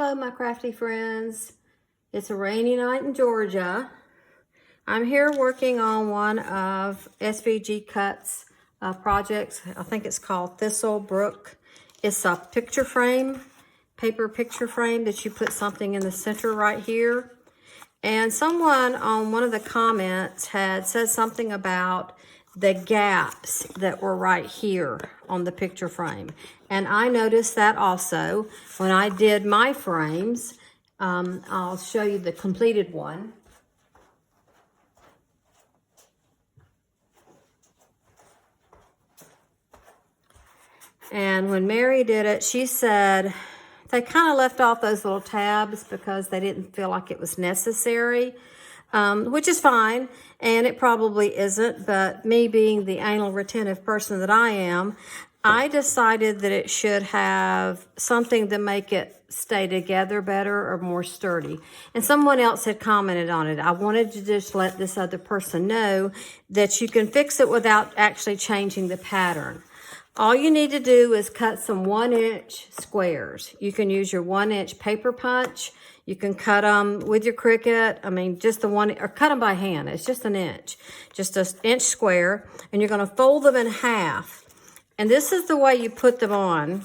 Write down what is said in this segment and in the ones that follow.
Hello, my crafty friends. It's a rainy night in Georgia. I'm here working on one of SVGCuts projects. I think it's called Thistlebrook. It's a picture frame, paper picture frame that you put something in the center right here. And someone on one of the comments had said something about the gaps that were right here on the picture frame. And I noticed that also when I did my frames. I'll show you the completed one. And when Mary did it, she said they kind of left off those little tabs because they didn't feel like it was necessary, which is fine, and it probably isn't, but me being the anal retentive person that I am, I decided that it should have something to make it stay together better or more sturdy. And someone else had commented on it. I wanted to just let this other person know that you can fix it without actually changing the pattern. All you need to do is cut some 1-inch squares. You can use your 1-inch paper punch. You can cut them with your Cricut. I mean, just the one, or cut them by hand. It's just an inch, just an inch square. And you're going to fold them in half. And this is the way you put them on.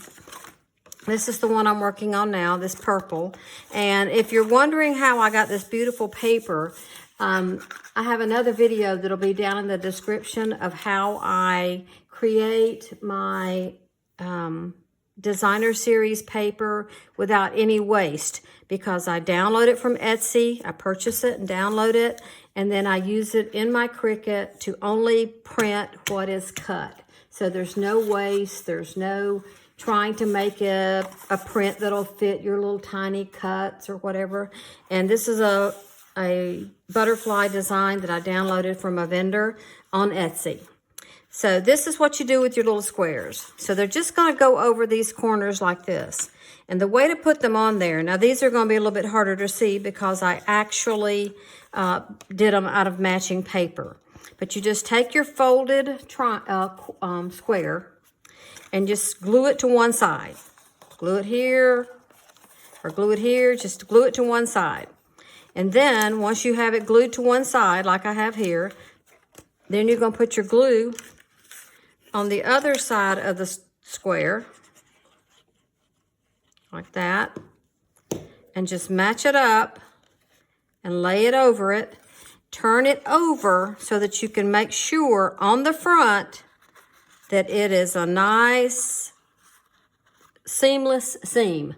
This is the one I'm working on now, this purple. And if you're wondering how I got this beautiful paper, I have another video that'll be down in the description of how I create my designer series paper without any waste, because I download it from Etsy, I purchase it and download it, and then I use it in my Cricut to only print what is cut. So there's no waste, there's no trying to make a print that'll fit your little tiny cuts or whatever. And this is a butterfly design that I downloaded from a vendor on Etsy. So this is what you do with your little squares. So they're just going to go over these corners like this. And the way to put them on there, now these are going to be a little bit harder to see because I actually did them out of matching paper. But you just take your folded square and just glue it to one side. Glue it here or glue it here, just glue it to one side. And then once you have it glued to one side, like I have here, then you're going to put your glue on the other side of the square, like that, and just match it up and lay it over it. Turn it over so that you can make sure on the front that it is a nice seamless seam.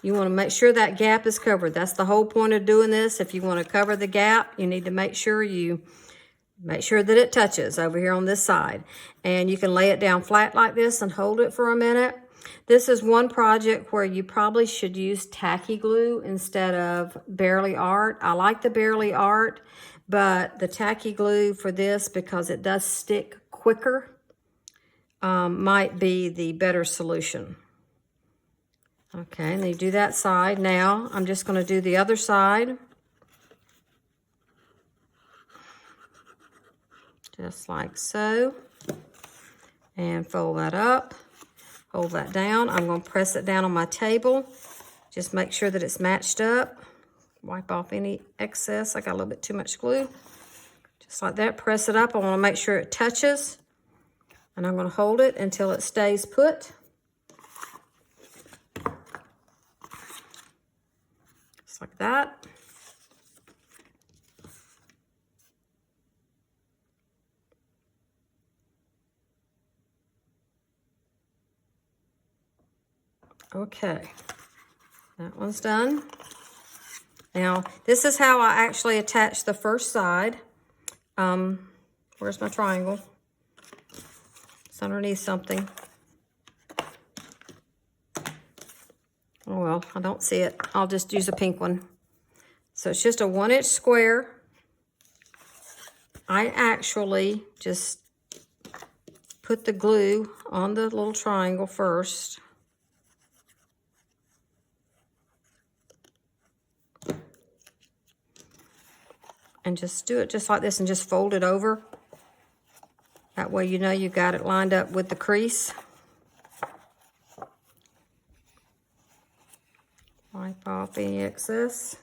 You want to make sure that gap is covered. That's the whole point of doing this. If you want to cover the gap, you need to make sure that it touches over here on this side. And you can lay it down flat like this and hold it for a minute. This is one project where you probably should use tacky glue instead of Bearly Art. I like the Bearly Art, but the tacky glue for this, because it does stick quicker, might be the better solution. Okay, and you do that side. Now, I'm just going to do the other side. Just like so. And fold that up. Hold that down. I'm going to press it down on my table. Just make sure that it's matched up. Wipe off any excess. I got a little bit too much glue. Just like that. Press it up. I want to make sure it touches. And I'm going to hold it until it stays put. Just like that. Okay, that one's done. Now, this is how I actually attach the first side. Where's my triangle? It's underneath something. Oh, well, I don't see it. I'll just use a pink one. So it's just a 1-inch square. I actually just put the glue on the little triangle first. And just do it just like this and just fold it over. That way you know you got it lined up with the crease. Wipe off any excess.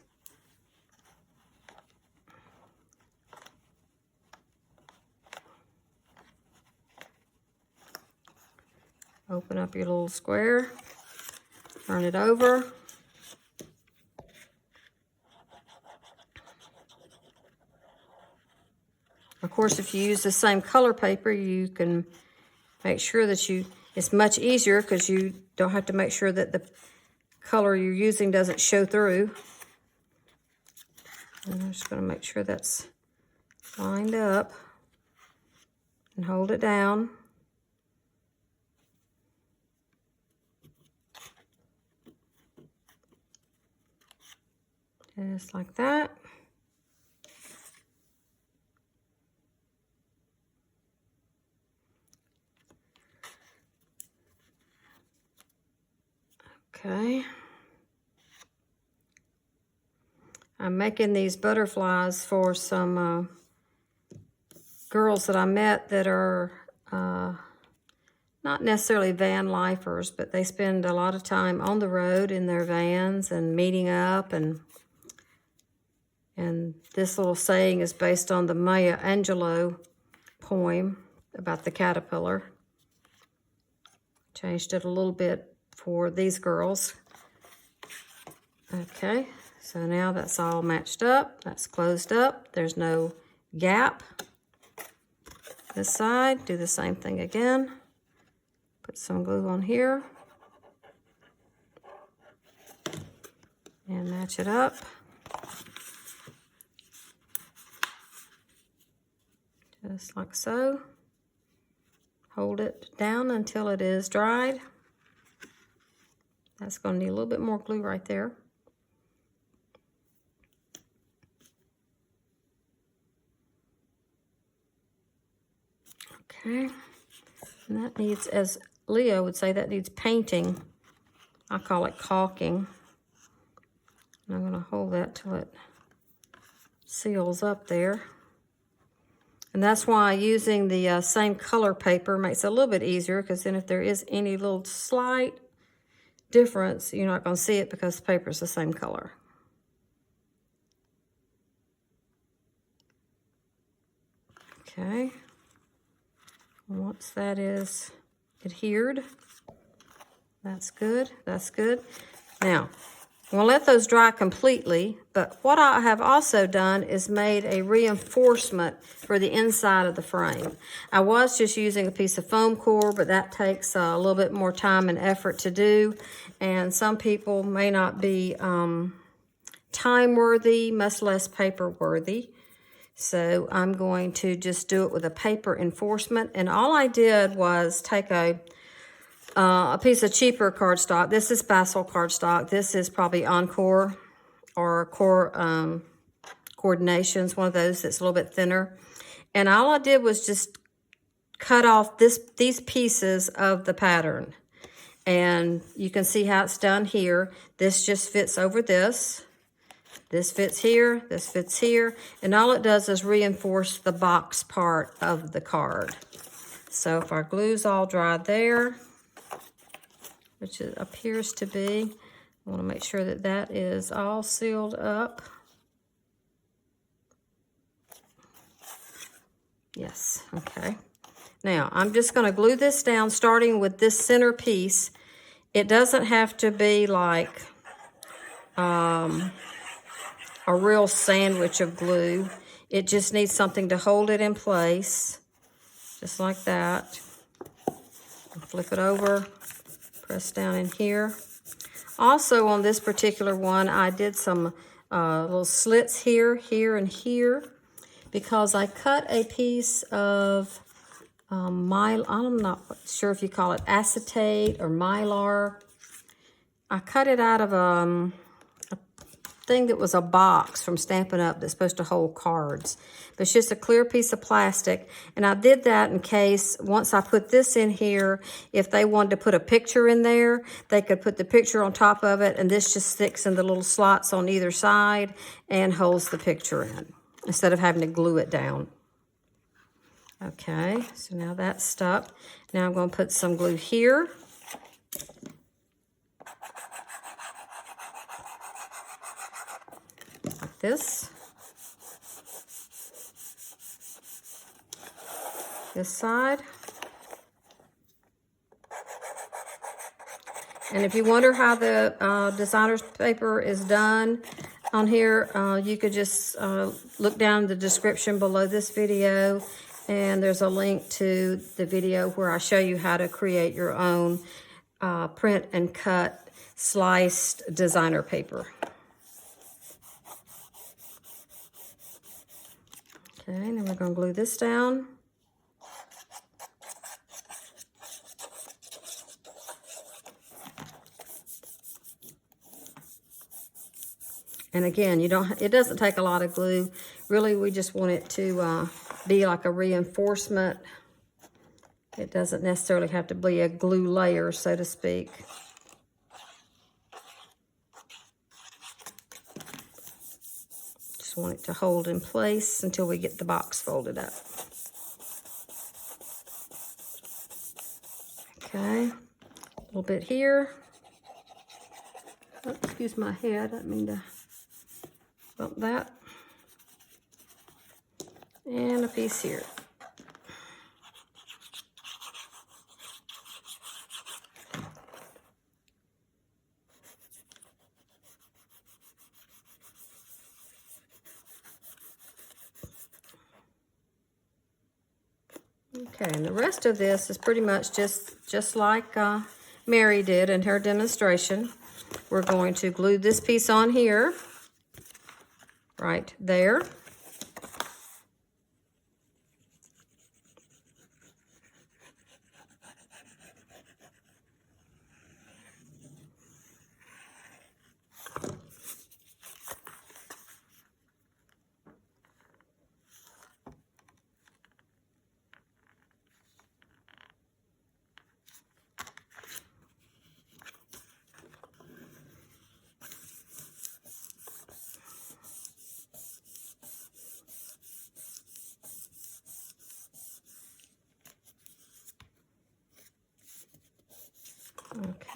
Open up your little square, turn it over. Of course, if you use the same color paper, you can make sure that it's much easier because you don't have to make sure that the color you're using doesn't show through. And I'm just going to make sure that's lined up and hold it down. Just like that. Okay. I'm making these butterflies for some girls that I met that are not necessarily van lifers, but they spend a lot of time on the road in their vans and meeting up. And this little saying is based on the Maya Angelou poem about the caterpillar. Changed it a little bit for these girls. Okay, so now that's all matched up. That's closed up. There's no gap. This side, do the same thing again. Put some glue on here. And match it up. Just like so. Hold it down until it is dried. That's going to need a little bit more glue right there. Okay. And that needs, as Leo would say, that needs painting. I call it caulking. And I'm going to hold that till it seals up there. And that's why using the same color paper makes it a little bit easier, because then if there is any little slight difference, you're not going to see it because the paper is the same color. Okay. Once that is adhered, that's good. That's good. Now, I'm going to let those dry completely, but what I have also done is made a reinforcement for the inside of the frame. I was just using a piece of foam core, but that takes a little bit more time and effort to do, and some people may not be time-worthy, much less paper-worthy. So I'm going to just do it with a paper enforcement, and all I did was take a piece of cheaper cardstock. This is Basil cardstock. This is probably Encore or Core Coordinations, one of those that's a little bit thinner. And all I did was just cut off these pieces of the pattern. And you can see how it's done here. This just fits over this. This fits here, this fits here. And all it does is reinforce the box part of the card. So if our glue's all dry there, which it appears to be, I want to make sure that that is all sealed up. Yes, okay. Now, I'm just going to glue this down, starting with this center piece. It doesn't have to be like a real sandwich of glue. It just needs something to hold it in place, just like that. Flip it over. Press down in here. Also on this particular one, I did some little slits here, here, and here, because I cut a piece of I'm not sure if you call it acetate or mylar. I cut it out of a thing that was a box from Stampin' Up! That's supposed to hold cards. But it's just a clear piece of plastic. And I did that in case, once I put this in here, if they wanted to put a picture in there, they could put the picture on top of it, and this just sticks in the little slots on either side and holds the picture in, instead of having to glue it down. Okay, so now that's stuck. Now I'm going to put some glue here. this. This side. And if you wonder how the designer's paper is done on here, you could just look down in the description below this video, and there's a link to the video where I show you how to create your own print and cut sliced designer paper. Okay, then we're going to glue this down. And again, it doesn't take a lot of glue. Really, we just want it to be like a reinforcement. It doesn't necessarily have to be a glue layer, so to speak. Just want it to hold in place until we get the box folded up. Okay, a little bit here. Oh, excuse my head, I didn't mean to bump that. And a piece here. Okay, and the rest of this is pretty much just like Mary did in her demonstration. We're going to glue this piece on here, right there.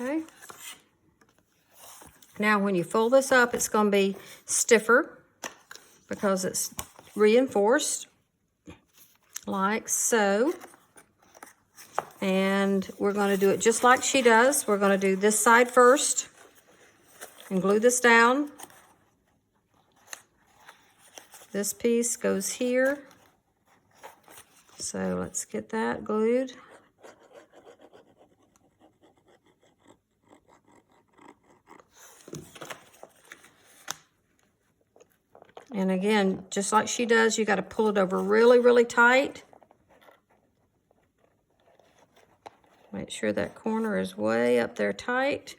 Okay. Now when you fold this up, it's going to be stiffer because it's reinforced, like so. And we're going to do it just like she does. We're going to do this side first and glue this down. This piece goes here. So let's get that glued. And again, just like she does, you got to pull it over really, really tight. Make sure that corner is way up there tight.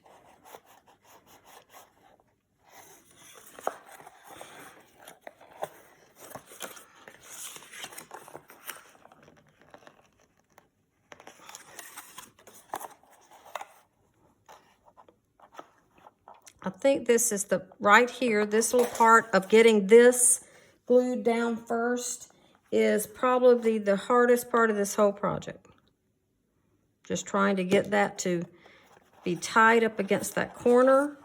I think this is right here, this little part of getting this glued down first is probably the hardest part of this whole project. Just trying to get that to be tied up against that corner.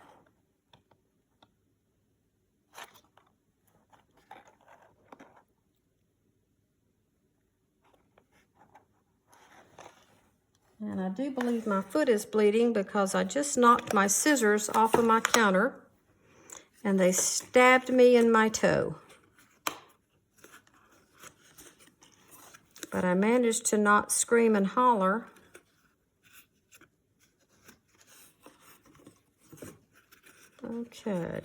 And I do believe my foot is bleeding because I just knocked my scissors off of my counter and they stabbed me in my toe. But I managed to not scream and holler. Okay.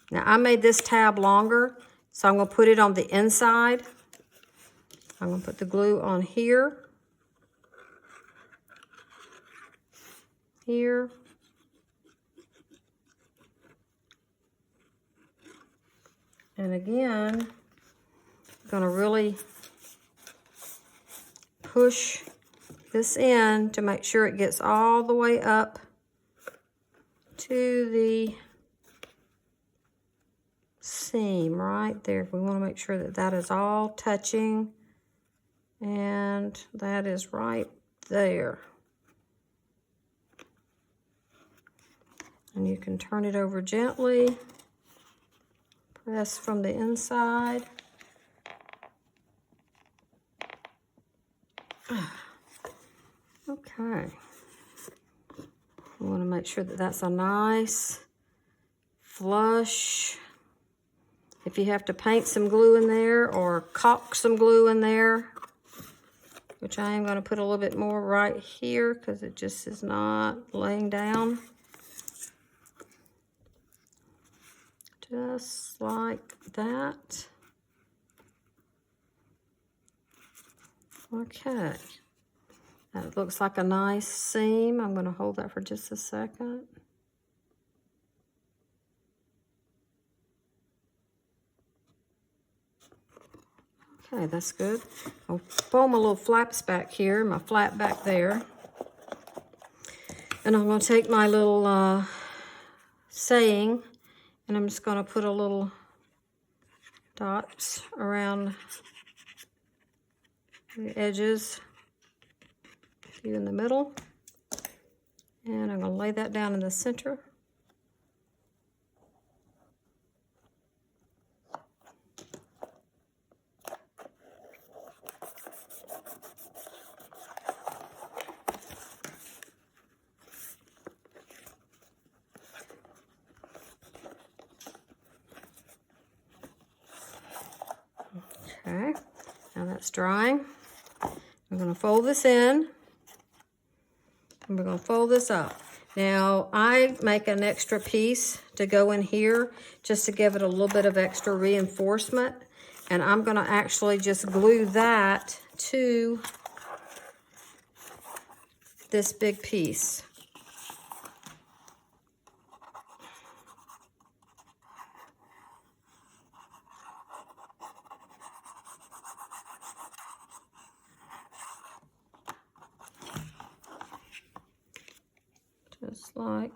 Now I made this tab longer, so I'm going to put it on the inside. I'm going to put the glue on here. Here. And again, I'm going to really push this in to make sure it gets all the way up to the seam right there. We want to make sure that that is all touching, and that is right there. And you can turn it over gently. Press from the inside. Okay. I want to make sure that that's a nice flush. If you have to paint some glue in there or caulk some glue in there, which I am going to put a little bit more right here because it just is not laying down. Just like that. Okay. That looks like a nice seam. I'm going to hold that for just a second. Okay, that's good. I'll foam a little flaps back here, my flap back there. And I'm going to take my little saying, and I'm just going to put a little dots around the edges, a few in the middle. And I'm going to lay that down in the center. Okay, now that's drying. I'm going to fold this in, and we're going to fold this up. Now, I make an extra piece to go in here just to give it a little bit of extra reinforcement, and I'm going to actually just glue that to this big piece. Just like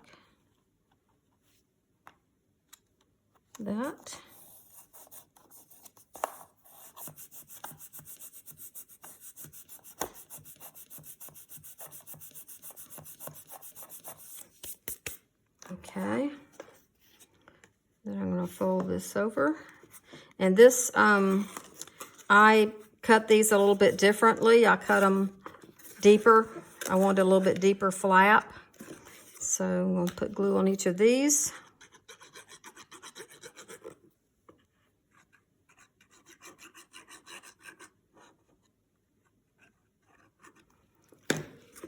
that. Okay. Then I'm going to fold this over. And this, I cut these a little bit differently. I cut them deeper. I wanted a little bit deeper flap. So I'm going to put glue on each of these.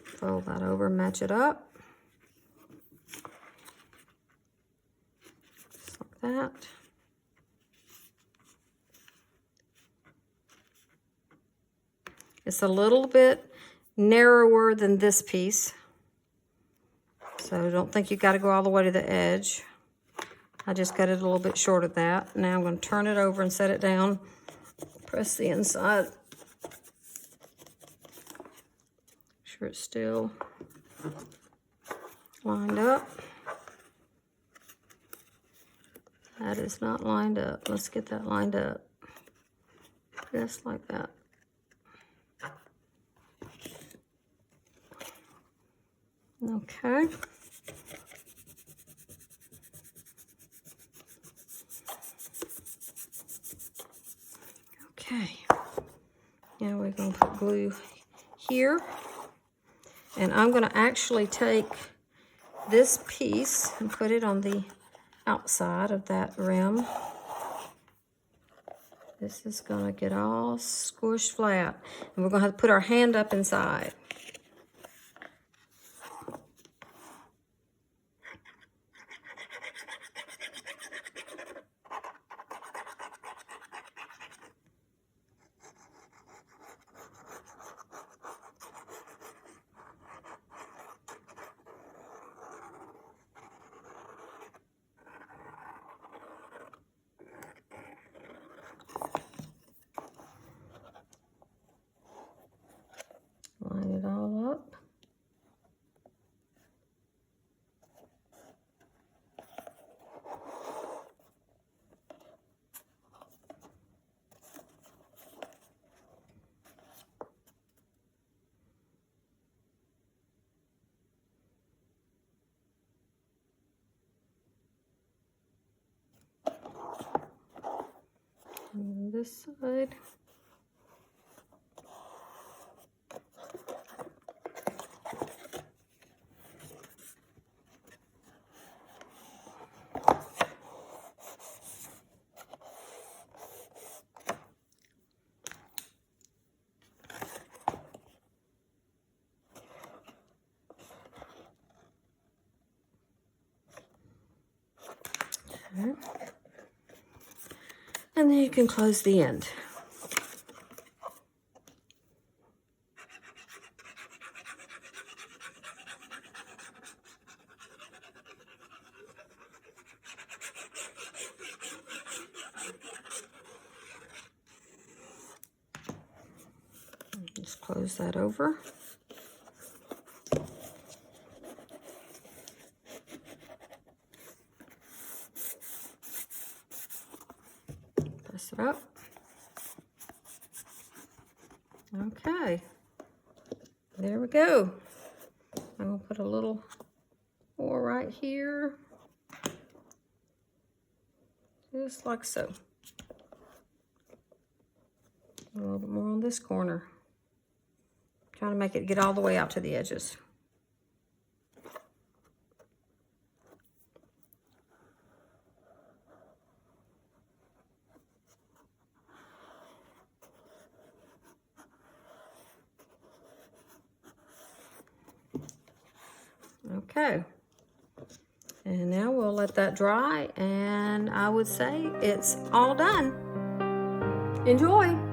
Fold that over, match it up. Just like that. It's a little bit narrower than this piece. So don't think you got to go all the way to the edge. I just cut it a little bit short of that. Now I'm going to turn it over and set it down. Press the inside. Make sure it's still lined up. That is not lined up. Let's get that lined up. Just like that. Okay. Okay. Now we're going to put glue here. And I'm going to actually take this piece and put it on the outside of that rim. This is going to get all squished flat. And we're going to have to put our hand up inside. Line it this side. Okay. And then you can close the end. Just close that over. Press it up. Okay, there we go. I'm gonna put a little more right here, just like so. A little bit more on this corner. Trying to make it get all the way out to the edges. Okay, and now we'll let that dry, and I would say it's all done. Enjoy.